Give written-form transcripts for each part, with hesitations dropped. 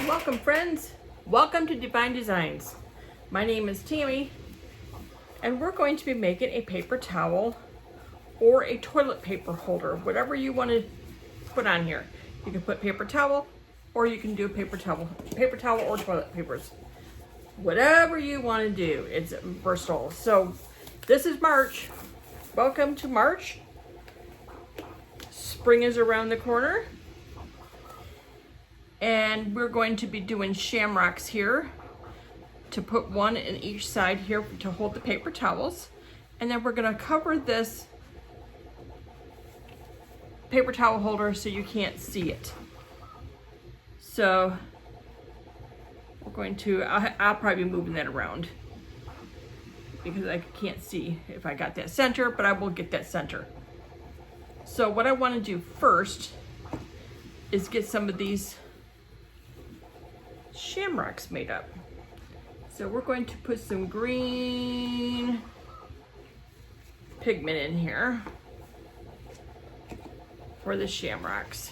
Welcome friends, welcome to Divine Designs. My name is Tammy and we're going to be making a paper towel or a toilet paper holder, whatever you want to put on here. You can put paper towel or you can do paper towel or toilet papers. Whatever you want to do, it's versatile. So this is March. Welcome to March. Spring is around the corner. And we're going to be doing shamrocks here to put one in each side here to hold the paper towels. And then we're gonna cover this paper towel holder so you can't see it. So we're going to, I'll probably be moving that around because I can't see if I got that center, but I will get that center. So what I wanna do first is get some of these shamrocks made up. So we're going to put some green pigment in here for the shamrocks.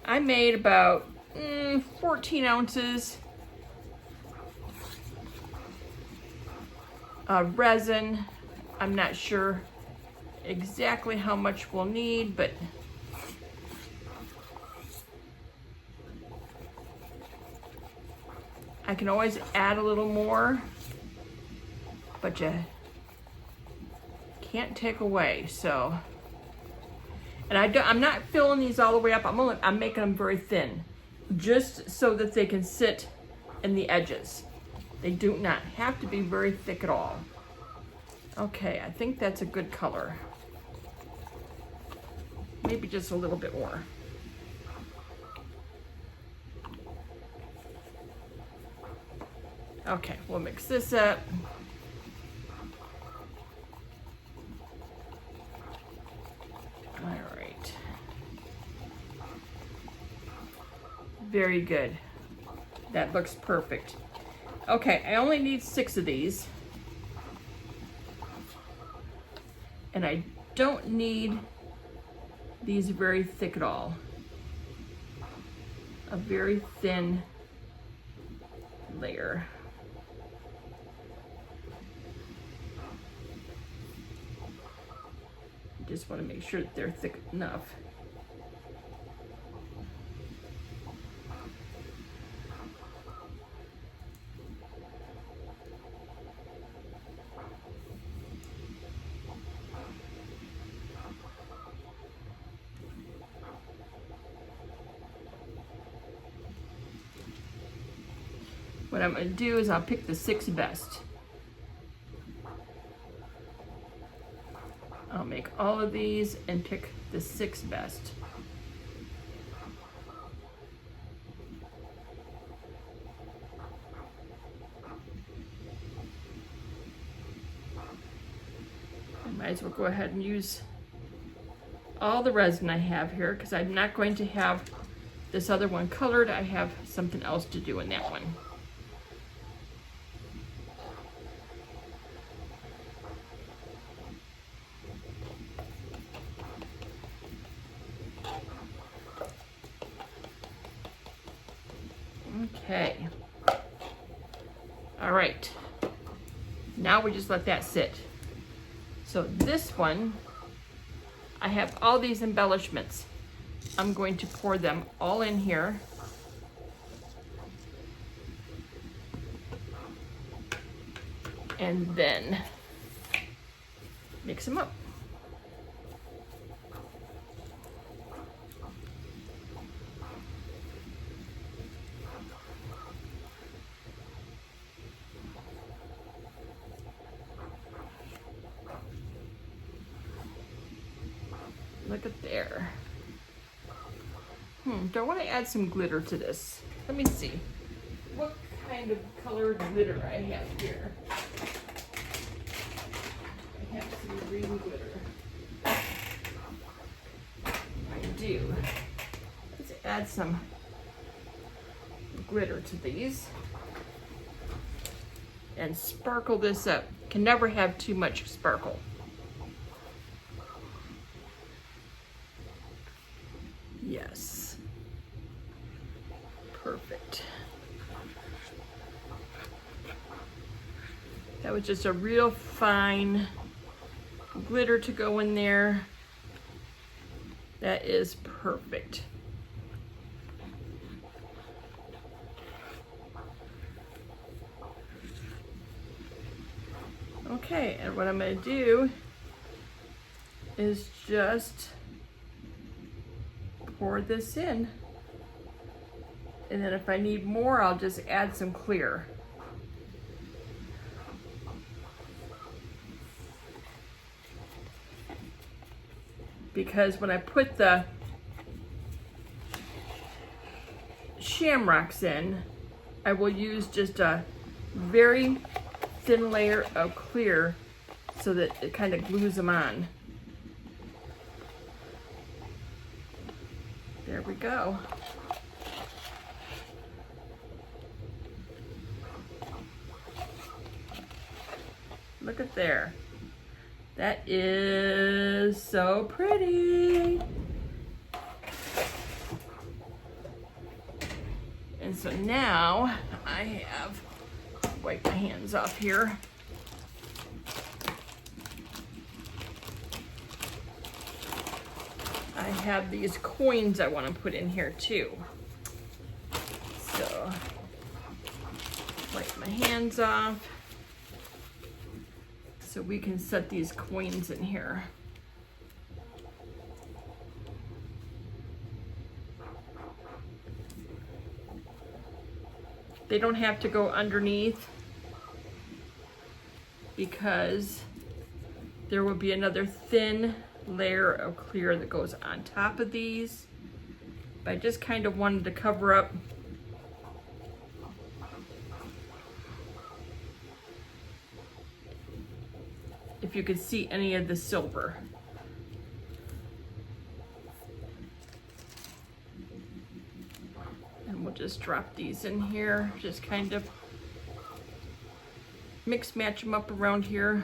I made about 14 ounces of resin. I'm not sure exactly how much we'll need, but I can always add a little more, but you can't take away. So, and I'm not filling these all the way up. I'm making them very thin, just so that they can sit in the edges. They do not have to be very thick at all. Okay, I think that's a good color. Maybe just a little bit more. Okay, we'll mix this up. All right. Very good. That looks perfect. Okay, I only need 6 of these. And I don't need these very thick at all. A very thin layer. Just want to make sure that they're thick enough. What I'm going to do is I'll pick the 6 best. I'll make all of these and pick the 6 best. I might as well go ahead and use all the resin I have here because I'm not going to have this other one colored. I have something else to do in that one. Okay. All right. Now we just let that sit. So this one, I have all these embellishments. I'm going to pour them all in here. And then mix them up. Look at there. Do I want to add some glitter to this? Let me see. What kind of colored glitter I have here? I have some green glitter. I do. Let's add some glitter to these and sparkle this up. Can never have too much sparkle. Yes. Perfect. That was just a real fine glitter to go in there. That is perfect. Okay, and what I'm going to do is just pour this in. And then if I need more, I'll just add some clear. Because when I put the shamrocks in, I will use just a very thin layer of clear so that it kind of glues them on. There we go. Look at there. That is so pretty. And so now I have wipe my hands off here. I have these coins I want to put in here too. So wipe my hands off so we can set these coins in here. They don't have to go underneath because there will be another thin layer of clear that goes on top of these. But I just kind of wanted to cover up if you could see any of the silver. And we'll just drop these in here, just kind of mix match them up around here.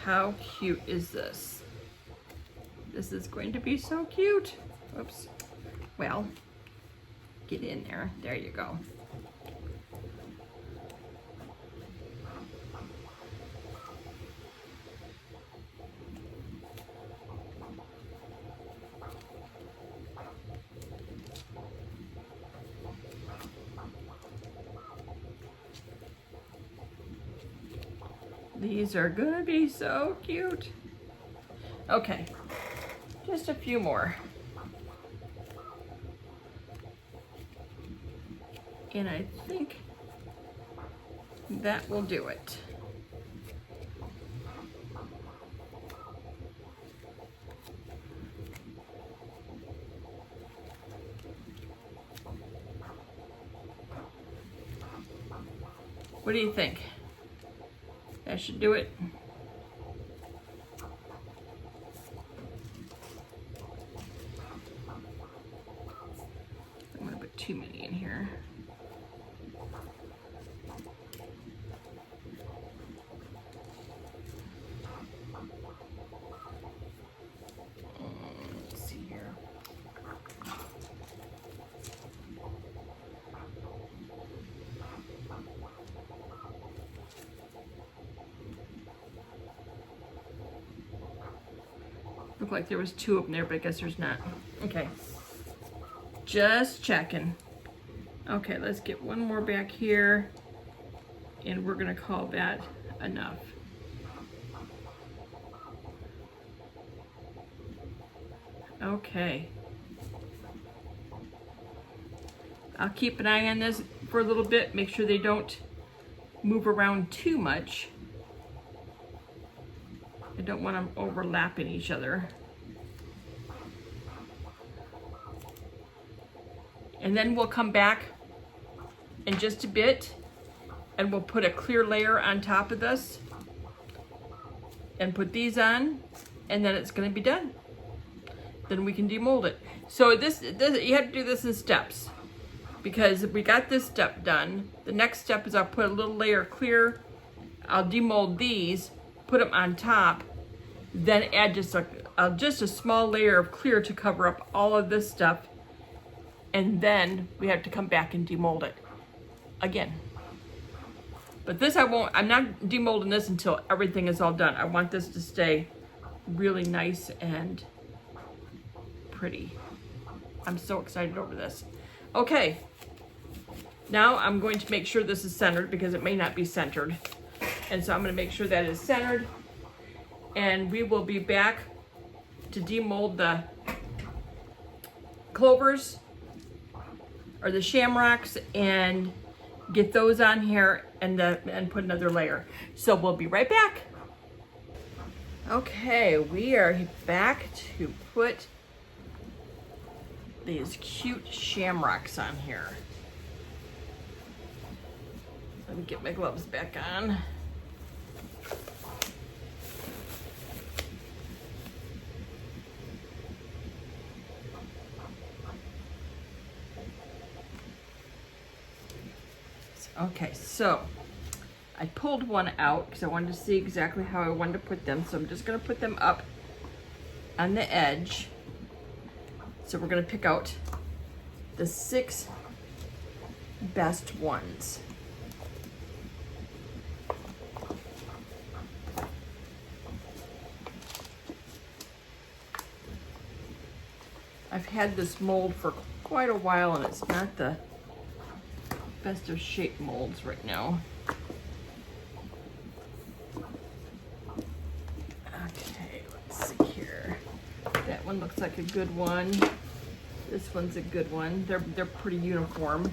How cute is this? This is going to be so cute. Oops. Well, get in there. There you go. These are gonna be so cute. Okay, just a few more. And I think that will do it. What do you think? That should do it. I'm gonna put too many in here. Let's see here. Looked like there was two of them there, but I guess there's not. Okay, just checking. Okay, let's get one more back here, and we're gonna call that enough. Okay. I'll keep an eye on this for a little bit, make sure they don't move around too much. I don't want them overlapping each other. And then we'll come back in just a bit and we'll put a clear layer on top of this and put these on, and then it's gonna be done. Then we can demold it. So this you have to do this in steps, because we got this step done. The next step is I'll put a little layer of clear, I'll demold these, put them on top, then add just a small layer of clear to cover up all of this stuff, and then we have to come back and demold it again. But this I'm not demolding this until everything is all done. I want this to stay really nice and pretty. I'm so excited over this. Okay, now I'm going to make sure this is centered because it may not be centered. And so I'm gonna make sure that is centered, and we will be back to demold the clovers or the shamrocks and get those on here and put another layer. So we'll be right back. Okay, we are back to put these cute shamrocks on here. Let me get my gloves back on. Okay, so I pulled one out because I wanted to see exactly how I wanted to put them. So I'm just gonna put them up on the edge. So we're gonna pick out the 6 best ones. I've had this mold for quite a while and it's not the best of shape molds right now. Okay, let's see here. That one looks like a good one. This one's a good one. They're pretty uniform.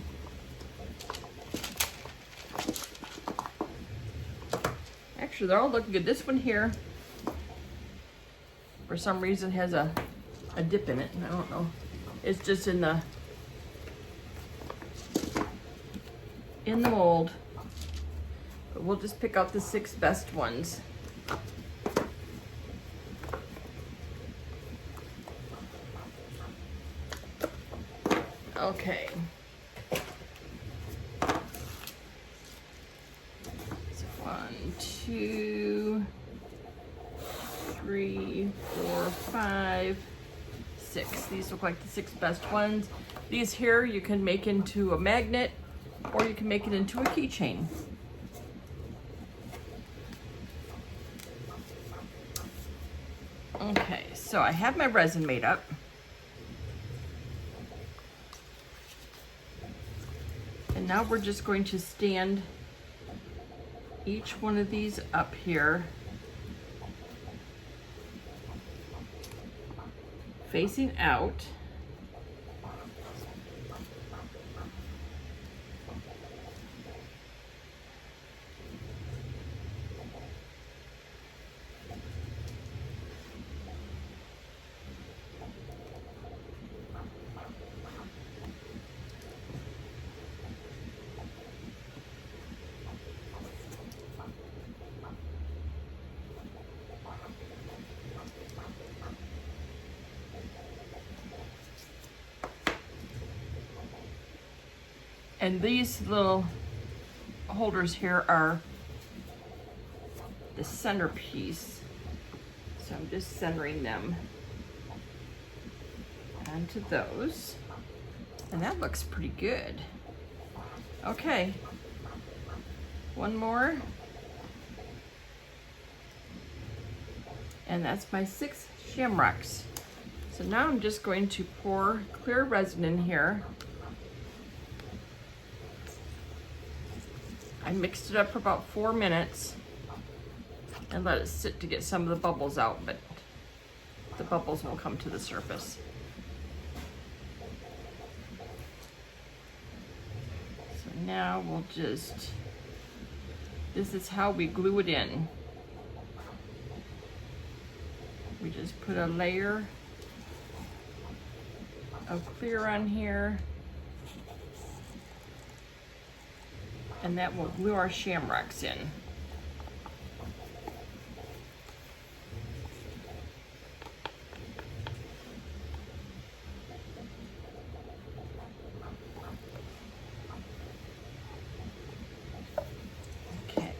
Actually, they're all looking good. This one here, for some reason, has a dip in it. I don't know. It's just in the mold. But we'll just pick out the 6 best ones. Okay. So 1, 2, 3, 4, 5, 6. These look like the 6 best ones. These here you can make into a magnet, or you can make it into a keychain. Okay, so I have my resin made up. And now we're just going to stand each one of these up here, facing out. And these little holders here are the centerpiece. So I'm just centering them onto those. And that looks pretty good. Okay, one more. And that's my 6 shamrocks. So now I'm just going to pour clear resin in here. I mixed it up for about 4 minutes and let it sit to get some of the bubbles out, but the bubbles will come to the surface. So now we'll just, this is how we glue it in. We just put a layer of clear on here. And that will glue our shamrocks in. Okay.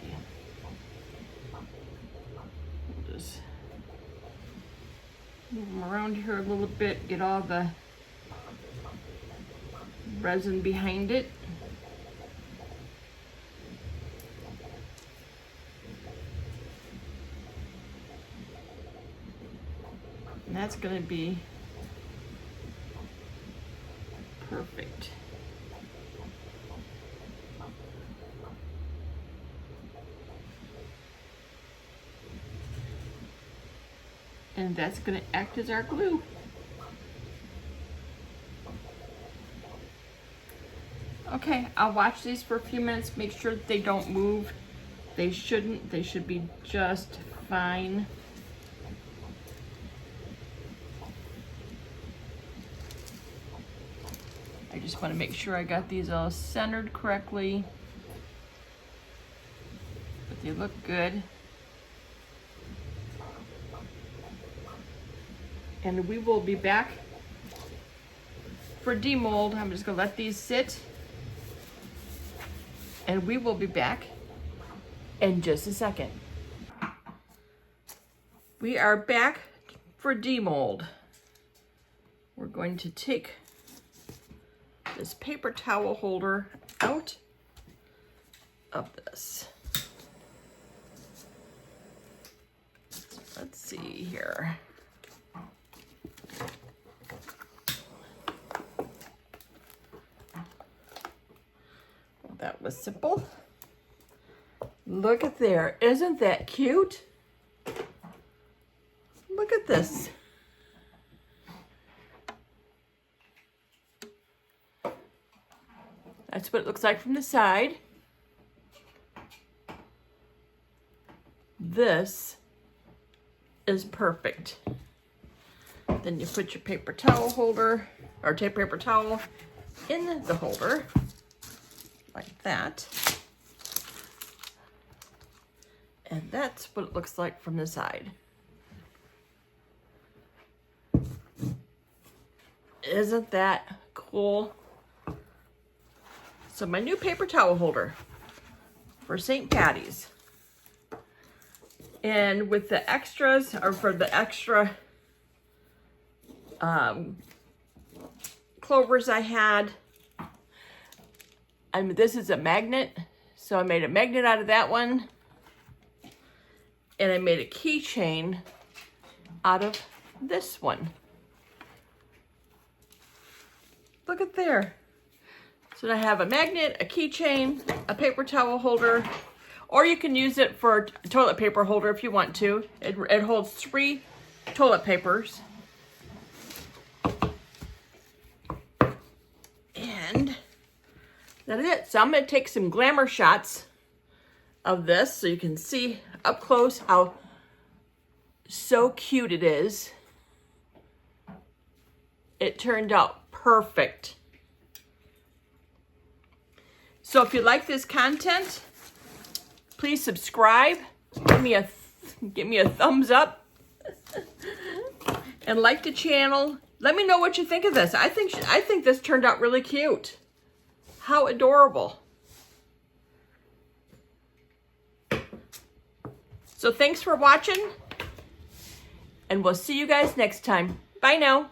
We'll just move them around here a little bit, get all the resin behind it. And that's going to be perfect. And that's going to act as our glue. Okay, I'll watch these for a few minutes, make sure that they don't move. They shouldn't, they should be just fine. I just want to make sure I got these all centered correctly. But they look good. And we will be back for demold. I'm just gonna let these sit. And we will be back in just a second. We are back for demold. We're going to take this paper towel holder out of this. Let's see here. Well, that was simple. Look at there. Isn't that cute? Look at this. That's what it looks like from the side. This is perfect. Then you put your paper towel holder, or paper towel in the holder, like that. And that's what it looks like from the side. Isn't that cool? So my new paper towel holder for St. Patty's. And with the extras, or for the extra clovers I had, I mean, this is a magnet, so I made a magnet out of that one. And I made a keychain out of this one. Look at there. So I have a magnet, a keychain, a paper towel holder, or you can use it for a toilet paper holder if you want to. It holds 3 toilet papers. And that's it. So I'm going to take some glamour shots of this so you can see up close how so cute it is. It turned out perfect. So if you like this content, please subscribe. Give me a thumbs up and like the channel. Let me know what you think of this. I think this turned out really cute. How adorable. So thanks for watching, and we'll see you guys next time. Bye now.